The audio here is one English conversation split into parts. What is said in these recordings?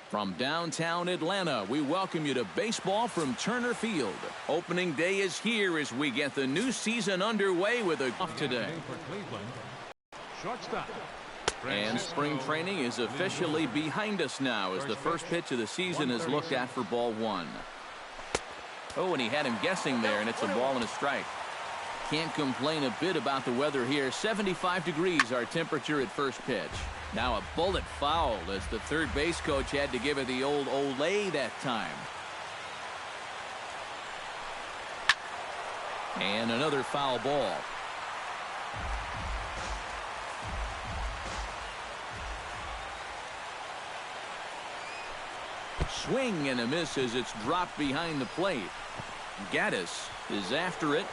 From downtown Atlanta, we welcome you to baseball from Turner Field. Opening day is here as we get the new season underway with a off today. Shortstop. And spring training is officially behind us now as the first pitch of the season is looked at for ball one. Oh, and he had him guessing there, and it's a ball and a strike. Can't complain a bit about the weather here. 75 degrees our temperature at first pitch. Now a bullet foul as the third base coach had to give it the old Olay that time. And another foul ball. Swing and a miss as it's dropped behind the plate. Gattis is after it.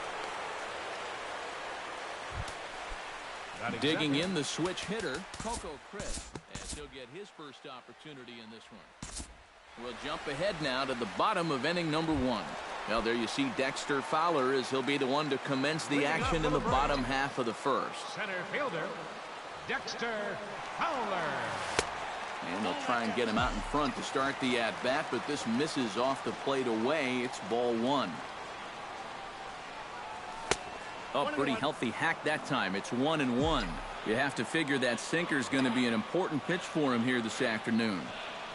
Digging in the switch hitter, Coco Crisp, as he'll get his first opportunity in this one. We'll jump ahead now to the bottom of inning number one. Well, there you see Dexter Fowler as he'll be the one to commence the action in the bottom half of the first. Center fielder, Dexter Fowler. And they'll try and get him out in front to start the at-bat, but this misses off the plate away. It's ball one. Oh, pretty healthy hack that time. It's 1-1. You have to figure that sinker's going to be an important pitch for him here this afternoon.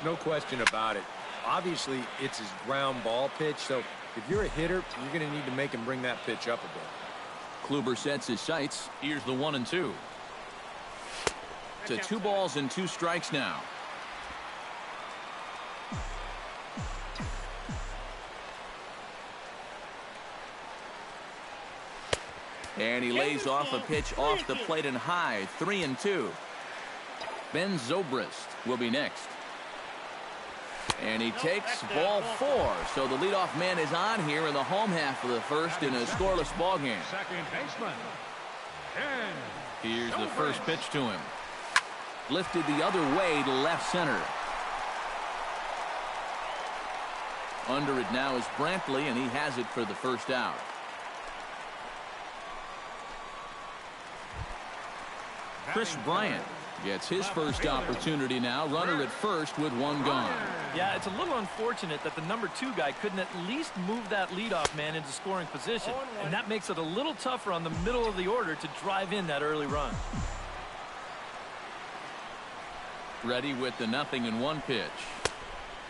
No question about it. Obviously, it's his ground ball pitch, so if you're a hitter, you're going to need to make him bring that pitch up a bit. Kluber sets his sights. Here's the 1-2. To 2 balls and 2 strikes now. And he lays off a pitch off the plate and high. 3-2. Ben Zobrist will be next. And he takes ball 4. So the leadoff man is on here in the home half of the first in a scoreless ball game. Second baseman. Here's the first pitch to him. Lifted the other way to left center. Under it now is Brantley, and he has it for the first out. Chris Bryant gets his first opportunity now. Runner at first with 1 gone. Yeah, it's a little unfortunate that the number 2 guy couldn't at least move that leadoff man into scoring position. And that makes it a little tougher on the middle of the order to drive in that early run. Ready with the 0-1 pitch.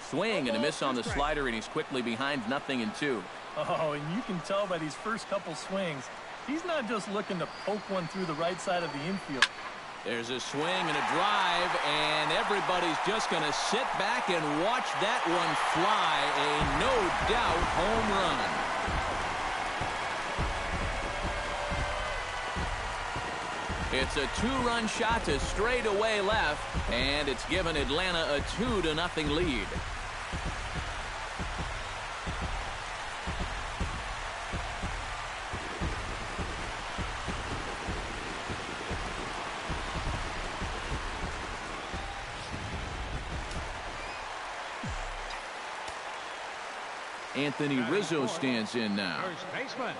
Swing and a miss on the slider, and he's quickly behind 0-2. Oh, and you can tell by these first couple swings, he's not just looking to poke one through the right side of the infield. There's a swing and a drive, and everybody's just going to sit back and watch that one fly. A no-doubt home run. It's a 2-run shot to straightaway left, and it's given Atlanta a 2-0 lead. Anthony Rizzo stands in now. First baseman,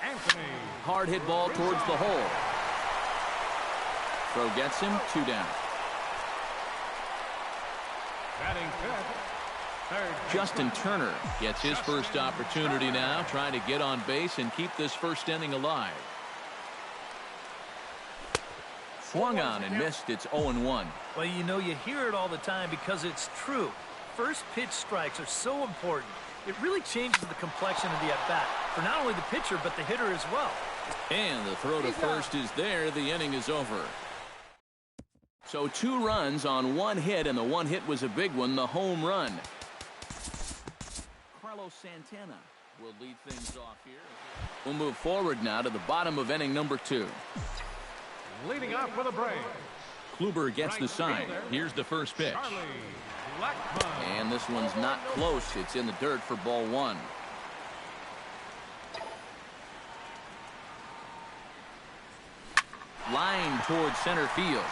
Anthony. Hard hit ball towards the hole. Throw gets him, 2 down. Batting fifth, third Justin Turner gets his first opportunity now, trying to get on base and keep this first inning alive. Swung on and missed. It's 0-1. Well, you know, you hear it all the time because it's true. First pitch strikes are so important. It really changes the complexion of the at-bat for not only the pitcher but the hitter as well. And the throw to first is there. The inning is over. So 2 runs on 1 hit, and the 1 hit was a big one, the home run. Carlos Santana will lead things off here. We'll move forward now to the bottom of inning number 2. leading off for the Braves. Kluber gets the sign. Here's the first pitch. And this one's not close. It's in the dirt for ball 1. Line towards center field.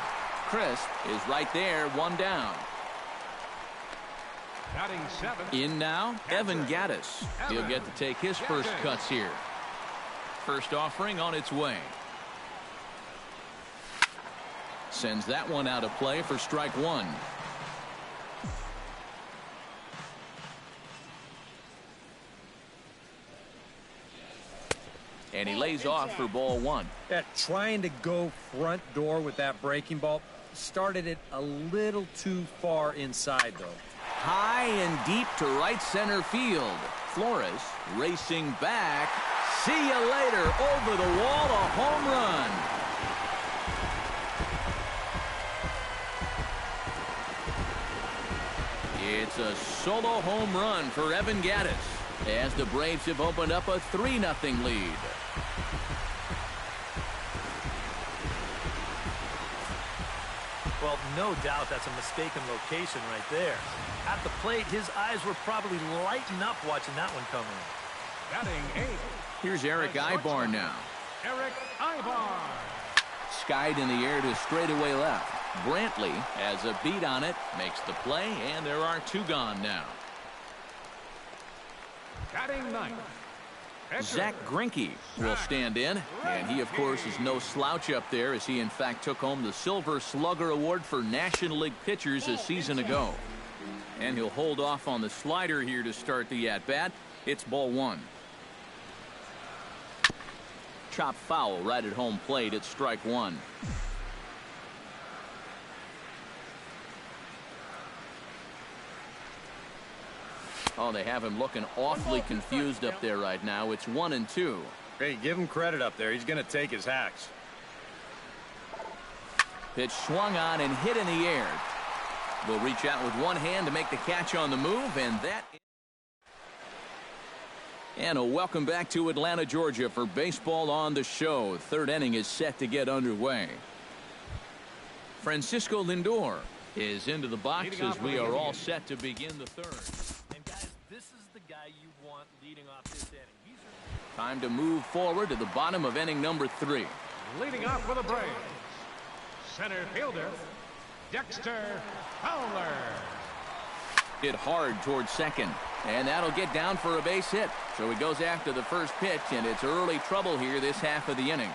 Crisp is right there, 1 down. In now, Evan Gattis. He'll get to take his first cuts here. First offering on its way. Sends that one out of play for strike 1. And he lays off for ball one. Yeah, trying to go front door with that breaking ball started it a little too far inside, though. High and deep to right center field. Flores racing back. See you later. Over the wall, a home run. It's a solo home run for Evan Gattis as the Braves have opened up a 3-0 lead. Well, no doubt that's a mistaken location right there. At the plate, his eyes were probably lighting up watching that one come in. Batting 8th. Here's Eric Ibar now. Eric Ibar. Skied in the air to straightaway left. Brantley has a beat on it, makes the play, and there are 2 gone now. Batting 9th. Zach Greinke will stand in, and he, of course, is no slouch up there as he, in fact, took home the Silver Slugger Award for National League pitchers a season ago. And he'll hold off on the slider here to start the at-bat. It's ball one. Chop foul right at home plate. It's strike one. Oh, they have him looking awfully confused up there right now. It's 1-2. Hey, give him credit up there. He's going to take his hacks. Pitch swung on and hit in the air. Will reach out with one hand to make the catch on the move, and that. And a welcome back to Atlanta, Georgia for baseball on the show. Third inning is set to get underway. Francisco Lindor is into the box as we are all set to begin the third. And guys, this is the guy you want leading off this inning. Time to move forward to the bottom of inning number 3. Leading off for the Braves, center fielder, Dexter Fowler. Hit hard towards second, and that'll get down for a base hit. So he goes after the first pitch, and it's early trouble here this half of the inning.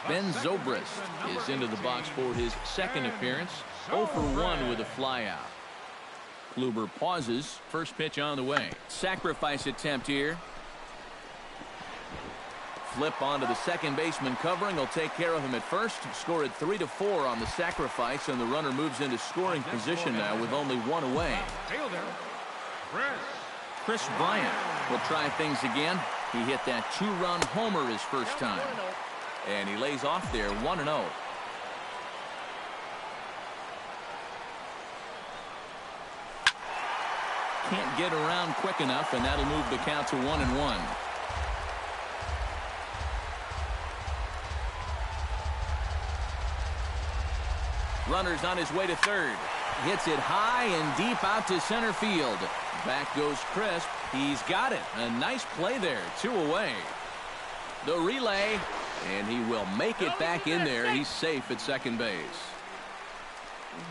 Ben Zobrist is into the box for his second appearance. 0 for 1 with a flyout. Kluber pauses. First pitch on the way. Sacrifice attempt here. Flip onto the second baseman covering. Will take care of him at first. Scored 3-4 on the sacrifice, and the runner moves into scoring position now with only 1 away. Chris Bryant will try things again. He hit that 2-run homer his first time. And he lays off there 1-0. Can't get around quick enough, and that'll move the count to 1-1. Runner's on his way to third. Hits it high and deep out to center field. Back goes Crisp. He's got it. A nice play there. 2 away. The relay, and he will make it back in there. He's safe at second base.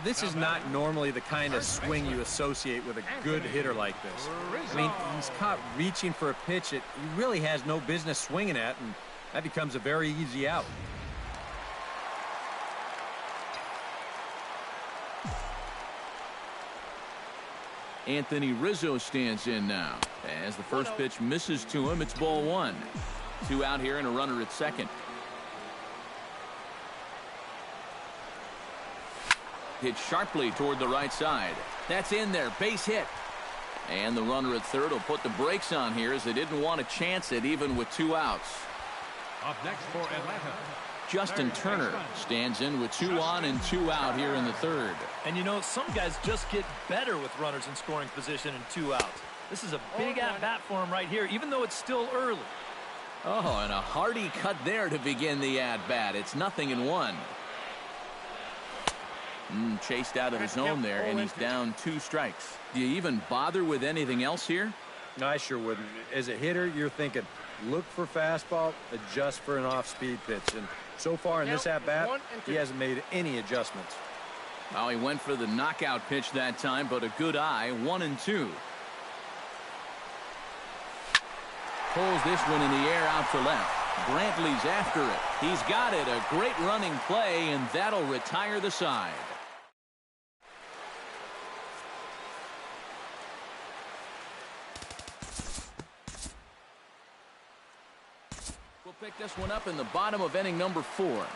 This is not normally the kind of swing you associate with a good hitter like this. I mean, he's caught reaching for a pitch that he really has no business swinging at, and that becomes a very easy out. Anthony Rizzo stands in now. As the first pitch misses to him, it's ball 1. 2 out here and a runner at second. Hit sharply toward the right side. That's in there. Base hit. And the runner at third will put the brakes on here as they didn't want to chance it even with 2 outs. Up next for Atlanta, Justin Turner stands in with 2 on and 2 out here in the third. And you know, some guys just get better with runners in scoring position and 2 outs. This is a big at-bat for him right here, even though it's still early. Oh, and a hearty cut there to begin the at-bat. It's 0-1. Chased out of the zone there, and he's down 2 strikes. Do you even bother with anything else here? No, I sure wouldn't. As a hitter, you're thinking, look for fastball, adjust for an off-speed pitch. And so far in this at-bat, he hasn't made any adjustments. Well, he went for the knockout pitch that time, but a good eye. 1-2. Pulls this one in the air out to left. Brantley's after it. He's got it. A great running play, and that'll retire the side. We'll pick this one up in the bottom of inning number 4.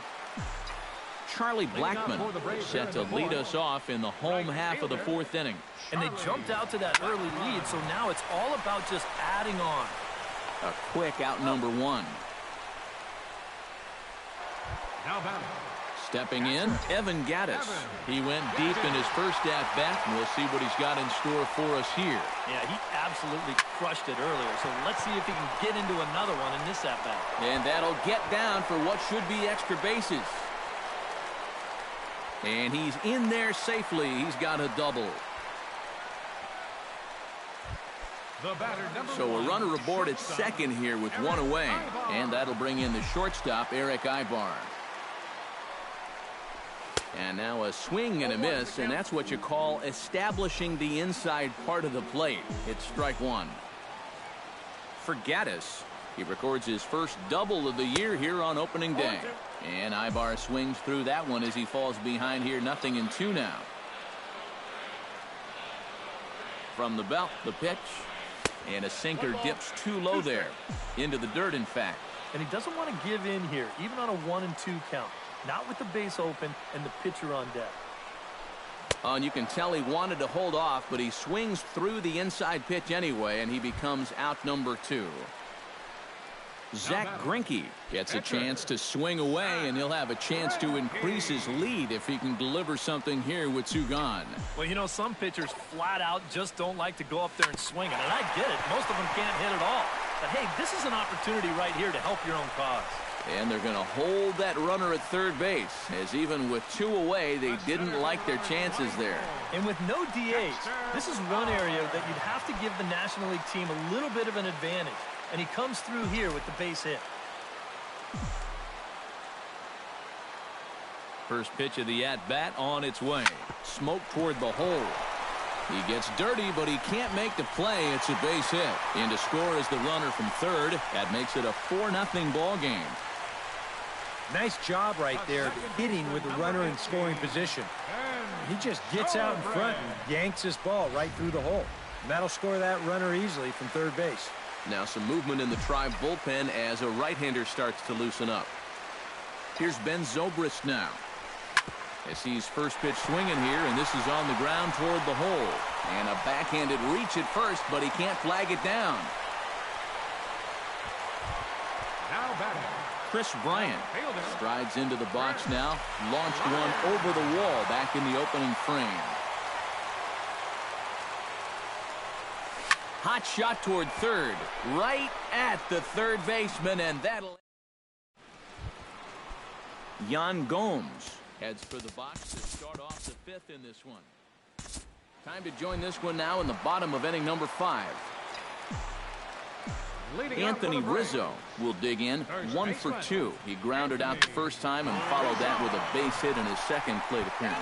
Charlie Blackmon set to lead us off in the home half of the 4th inning. And they jumped out to that early lead, so now it's all about just adding on. A quick out number 1. Now batting. Stepping in, Evan Gattis. He went deep in his first at-bat, and we'll see what he's got in store for us here. Yeah, he absolutely crushed it earlier, so let's see if he can get into another one in this at-bat. And that'll get down for what should be extra bases. And he's in there safely. He's got a double. So a runner aboard at second here with one away. And that'll bring in the shortstop, Eric Ibar. And now a swing and a miss, and that's what you call establishing the inside part of the plate. It's strike 1. For Gattis, he records his first double of the year here on opening day. And Ibar swings through that one as he falls behind here, 0-2 now. From the belt, the pitch. And a sinker dips too low there. Into the dirt, in fact. And he doesn't want to give in here, even on a 1-2 count. Not with the base open and the pitcher on deck. And you can tell he wanted to hold off, but he swings through the inside pitch anyway, and he becomes out number 2. Zach Greinke gets a chance to swing away, and he'll have a chance to increase his lead if he can deliver something here with 2 gone. Well, you know, some pitchers flat out just don't like to go up there and swing it, and I get it. Most of them can't hit at all. But, hey, this is an opportunity right here to help your own cause. And they're going to hold that runner at third base, as even with 2 away, they didn't like their chances there. And with no DH, this is one area that you'd have to give the National League team a little bit of an advantage. And he comes through here with the base hit. First pitch of the at-bat on its way. Smoke toward the hole. He gets dirty, but he can't make the play. It's a base hit. And to score is the runner from third. That makes it a 4-0 ball game. Nice job right there, hitting with the runner in scoring position. He just gets out in front and yanks his ball right through the hole. And that'll score that runner easily from third base. Now some movement in the Tribe bullpen as a right-hander starts to loosen up. Here's Ben Zobrist now. As he's first pitch swinging here, and this is on the ground toward the hole. And a backhanded reach at first, but he can't flag it down. Now batting. Chris Bryant strides into the box now. Launched one over the wall back in the opening frame. Hot shot toward third. Right at the third baseman, and that'll... Yan Gomes heads for the box to start off the 5th in this one. Time to join this one now in the bottom of inning number 5. Anthony Rizzo will dig in, 1 for 2. He grounded out the first time and followed that with a base hit in his second plate appearance.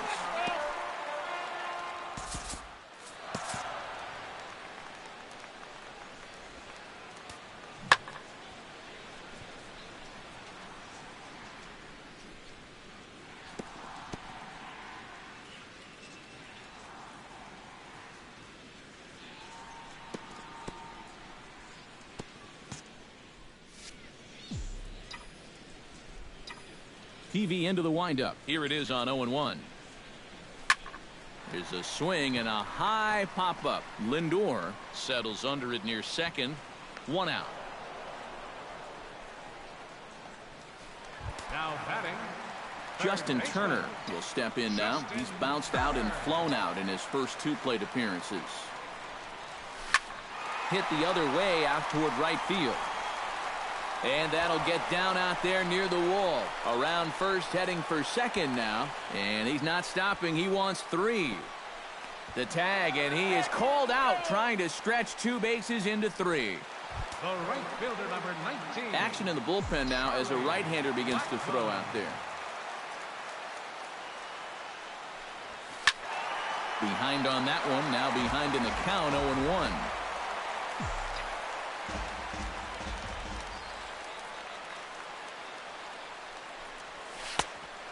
TV into the windup. Here it is on 0-1. There's a swing and a high pop-up. Lindor settles under it near second. 1 out. Now batting. Justin Turner will step in now. He's bounced out and flown out in his first 2 plate appearances. Hit the other way out toward right field. And that'll get down out there near the wall. Around first, heading for second now. And he's not stopping. He wants 3. The tag, and he is called out trying to stretch 2 bases into 3. The right fielder, number 19. Action in the bullpen now as a right-hander begins to throw out there. Behind on that one. Now behind in the count, 0-1.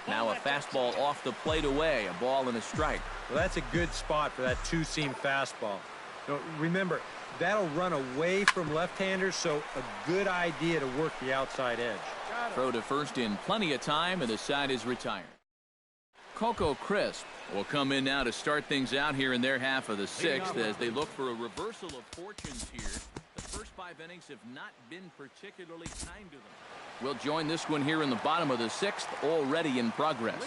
Now a fastball off the plate away. A ball and a strike. Well, that's a good spot for that 2-seam fastball. Now, remember, that'll run away from left-handers, so a good idea to work the outside edge. Throw to first in plenty of time, and the side is retired. Coco Crisp will come in now to start things out here in their half of the sixth as they look for a reversal of fortunes here. The first 5 innings have not been particularly kind to them. We'll join this one here in the bottom of the sixth, already in progress.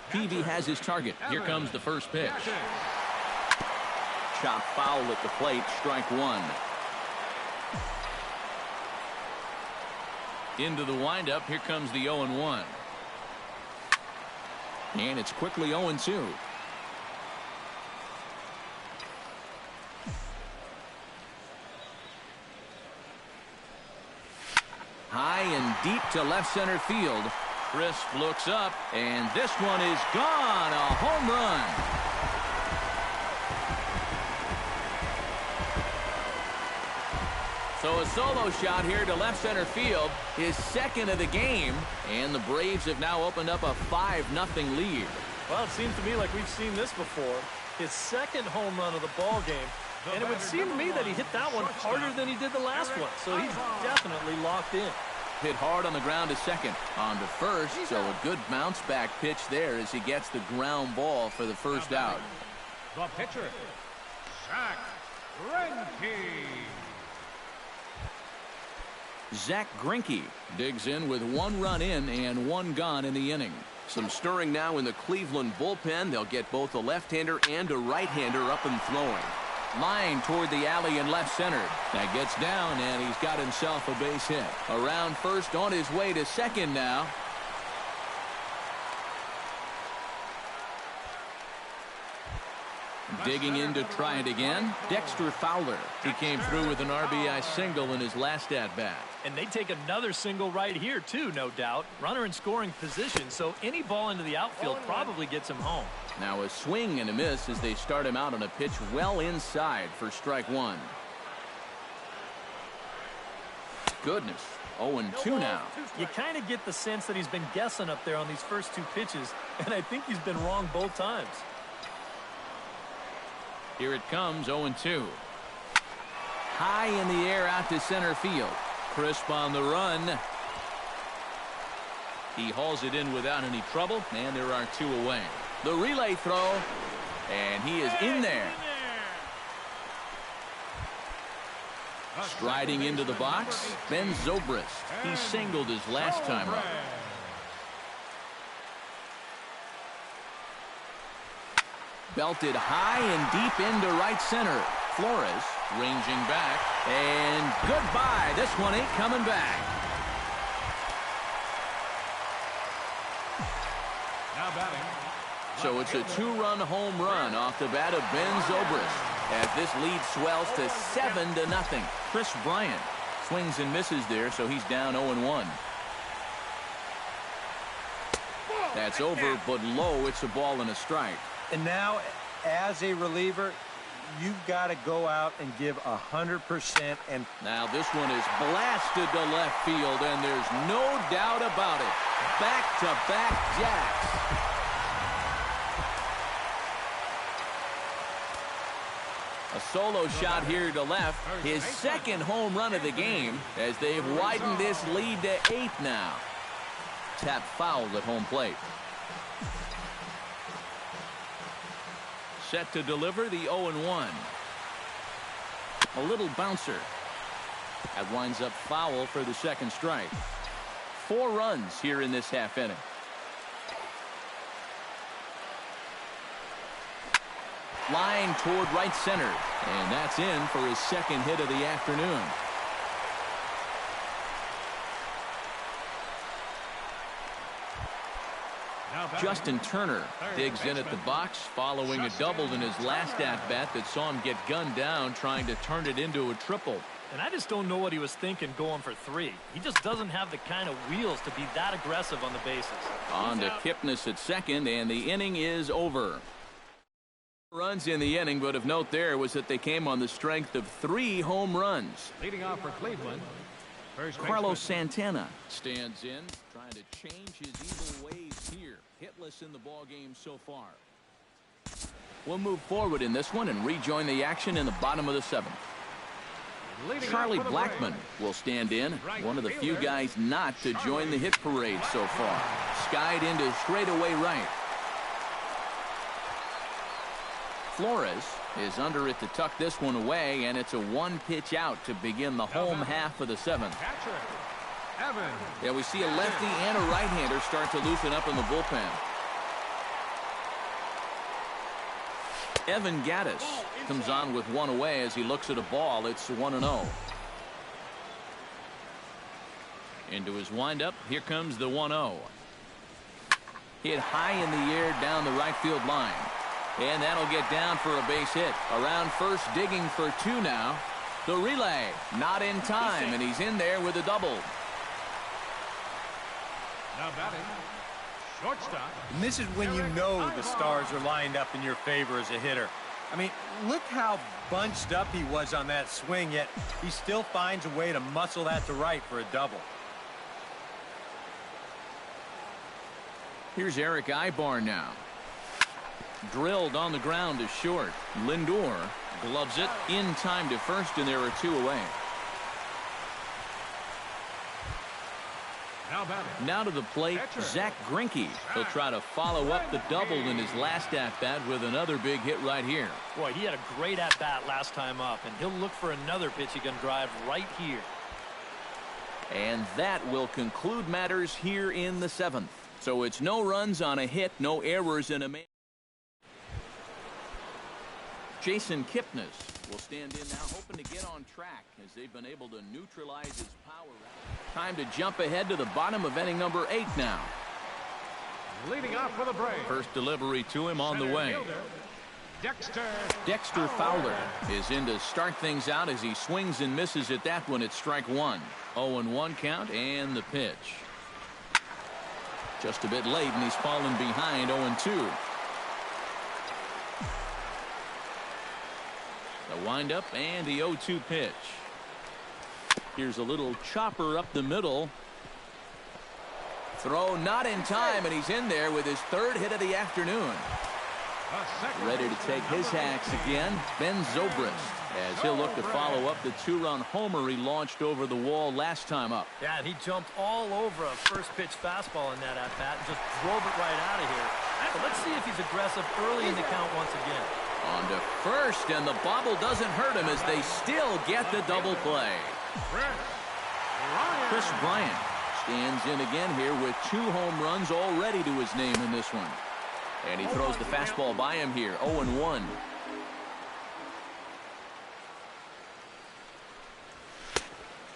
Peavy has his target. Here comes the first pitch. Chop foul at the plate, strike one. Into the windup, here comes the 0-1. And it's quickly 0-2. High and deep to left center field. Crisp looks up, and this one is gone. A home run. So a solo shot here to left center field, his second of the game, and the Braves have now opened up a 5-0 lead. Well, it seems to me like we've seen this before. His second home run of the ball game, and it would seem to me that he hit that one harder than he did the last one, so he's definitely locked in. Hit hard on the ground to second. On to first, so a good bounce back pitch there as he gets the ground ball for the first out. The pitcher, Zach Greinke. Zach Greinke digs in with 1 run in and 1 gone in the inning. Some stirring now in the Cleveland bullpen. They'll get both a left-hander and a right-hander up and throwing. Line toward the alley in left center. That gets down, and he's got himself a base hit. Around first, on his way to second now. Digging in to try it again, Dexter Fowler. He came through with an RBI single in his last at-bat. And they take another single right here, too, no doubt. Runner in scoring position, so any ball into the outfield probably gets him home. Now a swing and a miss as they start him out on a pitch well inside for strike one. Goodness, 0-2 now. You kind of get the sense that he's been guessing up there on these first 2 pitches, and I think he's been wrong both times. Here it comes, 0-2. High in the air out to center field. Crisp on the run. He hauls it in without any trouble, and there are 2 away. The relay throw, and he is in there. Striding into the box, Ben Zobrist. He singled his last time up. Belted high and deep into right center. Flores ranging back, and goodbye. This one ain't coming back. Now batting. So it's a 2-run home run off the bat of Ben Zobrist as this lead swells to 7-0. Chris Bryant swings and misses there, so he's down 0-1. That's over, but low. It's a ball and a strike. And now, as a reliever, you've got to go out and give 100%. And now this one is blasted to left field, and there's no doubt about it. Back-to-back jacks. A solo shot here to left. His second home run of the game as they've widened this lead to 8 now. Tap foul at home plate. Set to deliver the 0-1. A little bouncer. That winds up foul for the second strike. 4 runs here in this half inning. Line toward right center. And that's in for his second hit of the afternoon. Justin Turner digs in at the box following a double in his last at-bat that saw him get gunned down trying to turn it into a triple. And I just don't know what he was thinking going for 3. He just doesn't have the kind of wheels to be that aggressive on the bases. On to Kipnis at second, and the inning is over. Runs in the inning, but of note there was that they came on the strength of 3 home runs. Leading off for Cleveland, Carlos Santana stands in, trying to change his evil ways here. Hitless in the ball game so far. We'll move forward in this one and rejoin the action in the bottom of the 7th. Charlie Blackmon will stand in, one of the few guys not to join the hit parade so far. Skied into straightaway right. Flores is under it to tuck this one away, and it's a 1-pitch out to begin the home half of the 7th. Yeah, we see a lefty and a right-hander start to loosen up in the bullpen. Evan Gattis comes on with one away as he looks at a ball. It's 1-0. Into his windup. Here comes the 1-0. Hit high in the air down the right field line. And that'll get down for a base hit. Around first, digging for 2 now. The relay not in time, and he's in there with a double. Now batting, shortstop. And this is when you know the stars are lined up in your favor as a hitter. I mean, look how bunched up he was on that swing, yet he still finds a way to muscle that to right for a double. Here's Eric Ibar now. Drilled on the ground to short. Lindor gloves it in time to first, and there are 2 away. Now to the plate, Zach Greinke. He'll try to follow up the double in his last at-bat with another big hit right here. Boy, he had a great at-bat last time up, and he'll look for another pitch he can drive right here. And that will conclude matters here in the 7th. So it's no runs on a hit, no errors in a man. Jason Kipnis will stand in now, hoping to get on track as they've been able to neutralize his power. Time to jump ahead to the bottom of inning number 8 now. Leading off for the Braves. First delivery to him on the way. Dexter Fowler is in to start things out as he swings and misses at that one at strike 1. 0-1 count and the pitch. Just a bit late, and he's fallen behind 0-2. The windup and the 0-2 pitch. Here's a little chopper up the middle. Throw not in time, and he's in there with his 3rd hit of the afternoon. Ready to take his hacks again, Ben Zobrist, as he'll look to follow up the 2-run homer he launched over the wall last time up. Yeah, and he jumped all over a first-pitch fastball in that at-bat and just drove it right out of here. So let's see if he's aggressive early in the count once again. On to first, and the bobble doesn't hurt him as they still get the double play. Chris Bryant stands in again here with 2 home runs already to his name in this one. And he throws the fastball by him here, 0-1.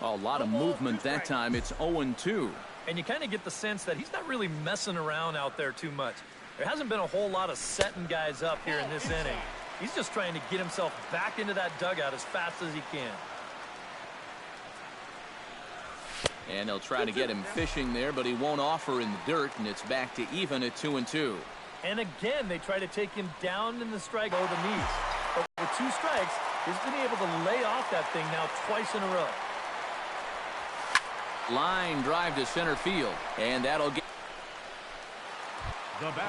A lot of movement that time. It's 0-2. And you kind of get the sense that he's not really messing around out there too much. There hasn't been a whole lot of setting guys up here in this inning. He's just trying to get himself back into that dugout as fast as he can. And they'll try to get him fishing there, but he won't offer in the dirt, and it's back to even at 2-2. And again, they try to take him down in the strike or the knees. But with 2 strikes, he's been able to lay off that thing now twice in a row. Line drive to center field, and that'll get...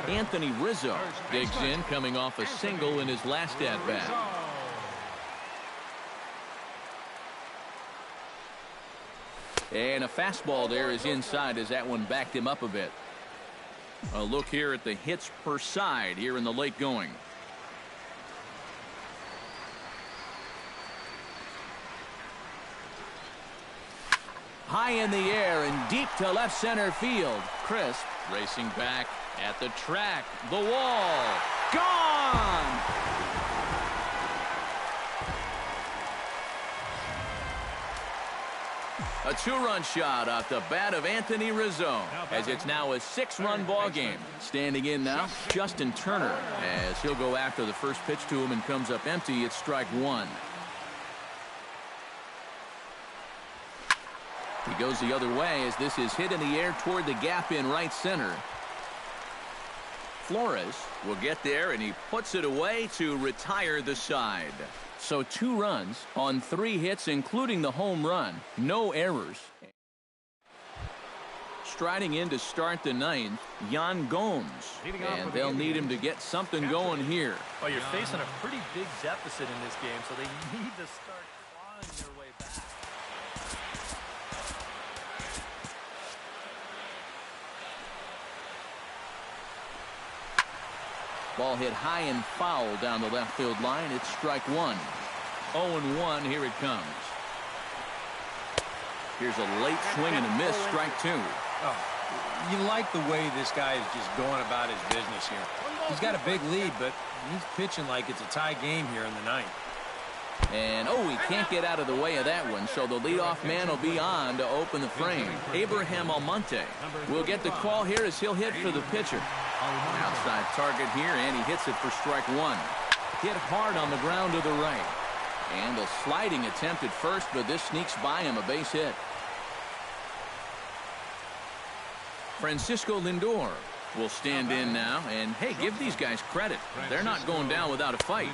Anthony Rizzo digs in, coming off a single in his last at-bat. And a fastball there is inside as that one backed him up a bit. A look here at the hits per side here in the late going. High in the air and deep to left center field. Crisp racing back at the track. The wall. Gone! A 2-run shot off the bat of Anthony Rizzo as it's now a 6-run ball game. Standing in now, Justin Turner, as he'll go after the first pitch to him and comes up empty. It's strike 1. He goes the other way as this is hit in the air toward the gap in right center. Flores will get there, and he puts it away to retire the side. So 2 runs on 3 hits, including the home run. No errors. striding in to start the ninth, Yan Gomes. And they'll need him to get something going here. Well, you're facing a pretty big deficit in this game, so they need to start clawing their way back. Ball hit high and foul down the left field line. It's strike one. 0-1, here it comes. Here's a late swing and a miss, strike two. Oh, you like the way this guy is just going about his business here. He's got a big lead, but he's pitching like it's a tie game here in the ninth. And, he can't get out of the way of that one, so the leadoff man will be on to open the frame. Abraham Almonte will get the call here as he'll hit for the pitcher. Outside target here, and he hits it for strike one. Hit hard on the ground to the right. And a sliding attempt at first, but this sneaks by him, a base hit. Francisco Lindor will stand in now, and hey, give these guys credit. They're not going down without a fight.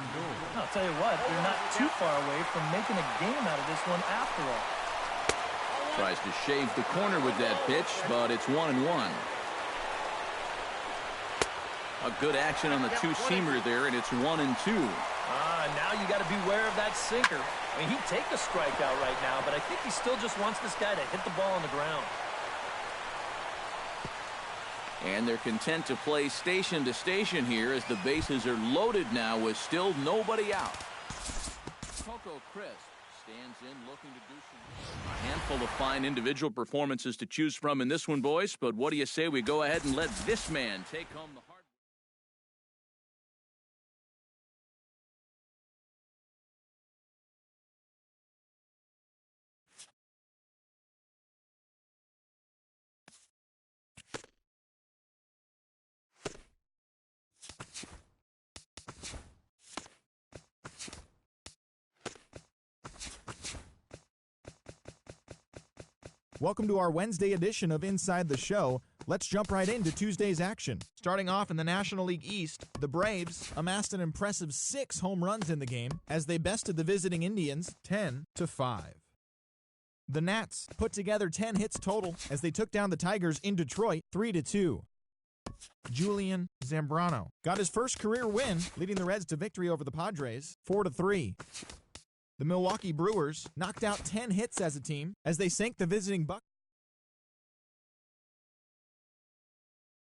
I'll tell you what, they're not too far away from making a game out of this one after all. Tries to shave the corner with that pitch, but it's 1-1. A good action on the two-seamer there, and it's 1-2. Now you got to beware of that sinker. I mean, he'd take the strikeout right now, but I think he still just wants this guy to hit the ball on the ground. And they're content to play station to station here as the bases are loaded now with still nobody out. Coco Crisp stands in looking to do some. A handful of fine individual performances to choose from in this one, boys, but what do you say we go ahead and let this man take home the hard. Welcome to our Wednesday edition of Inside the Show. Let's jump right into Tuesday's action. Starting off in the National League East, the Braves amassed an impressive 6 home runs in the game as they bested the visiting Indians 10-5. The Nats put together 10 hits total as they took down the Tigers in Detroit 3-2. Julian Zambrano got his first career win, leading the Reds to victory over the Padres 4-3. The Milwaukee Brewers knocked out 10 hits as a team as they sank the visiting Bucks